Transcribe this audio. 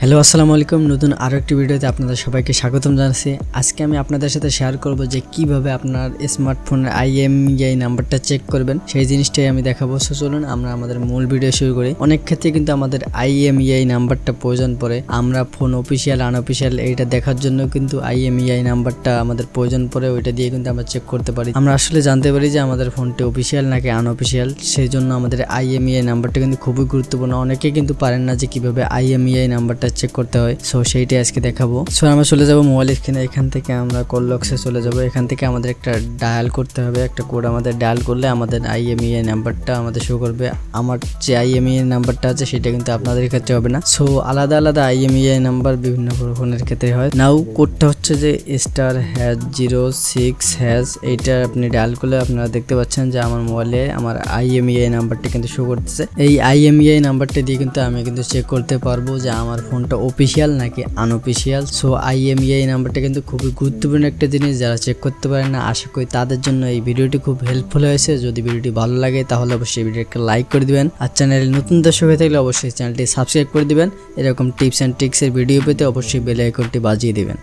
Hello আসসালামু আলাইকুম। নতুন আরও একটি ভিডিওতে আপনাদের সবাইকে স্বাগতম জানাচ্ছি। আজকে আমি আপনাদের সাথে শেয়ার করব যে কিভাবে আপনার স্মার্টফোনের IMEI নাম্বারটা চেক করবেন, সেই জিনিসটাই আমি দেখাবো। সো চলুন আমরা আমাদের মূল ভিডিও শুরু করি। অনেক ক্ষেত্রে কিন্তু আমাদের IMEI নাম্বারটা প্রয়োজন পড়ে। আমরা ফোন অফিসিয়াল আনঅফিসিয়াল এইটা দেখার জন্য কিন্তু IMEI নাম্বারটা আমাদের প্রয়োজন পড়ে, ওইটা দিয়ে কিন্তু আমরা চেক করতে পারি। আমরা আসলে জানতে পারি যে আমাদের ফোনটি অফিসিয়াল নাকি আনঅফিসিয়াল, সেই জন্য আমাদের IMEI নাম্বারটা কিন্তু খুবই গুরুত্বপূর্ণ। অনেকে কিন্তু পারেন না যে কিভাবে IMEI নাম্বারটা চেক করতে হয়। সো সেইটাই আজকে দেখাবো। সো আমরা চলে যাব মোবাইল স্ক্রিনে। এখান থেকে আমরা কল লক্সে চলে যাব। এখান থেকে আমাদের একটা ডায়াল করতে হবে, একটা কোড আমাদের ডায়াল করলে আমাদের IMEI নাম্বারটা আমাদের শো করবে। আমার যে IMEI নাম্বারটা আছে সেটা কিন্তু আপনাদের ক্ষেত্রে হবে না। সো আলাদা আলাদা IMEI নাম্বার বিভিন্ন ফোনের ক্ষেত্রে হয়। নাও কোডটা হচ্ছে যে *#06#, এইটা আপনি ডায়াল করলে আপনারা দেখতে পাচ্ছেন যে আমার মোবাইলে আমার IMEI নাম্বারটা কিন্তু শো করতেছে। এই IMEI নাম্বারটা দিয়ে কিন্তু আমি কিন্তু চেক করতে পারবো যে আমার ফোনটা অফিসিয়াল নাকি আনঅফিসিয়াল। সো IMEI নাম্বারটা কিন্তু খুবই গুরুত্বপূর্ণ একটা জিনিস, যারা চেক করতে পারেন না আশা করি তাদের জন্য এই ভিডিওটি খুব হেল্পফুল হয়েছে। যদি ভিডিওটি ভালো লাগে তাহলে অবশ্যই ভিডিওকে লাইক করে দিবেন, আর চ্যানেলে নতুন দর্শক হয়ে থাকলে অবশ্যই চ্যানেলটি সাবস্ক্রাইব করে দিবেন। এরকম টিপস অ্যান্ড ট্রিক্সের ভিডিও পেতে অবশ্যই বেল আইকনটি বাজিয়ে দিবেন।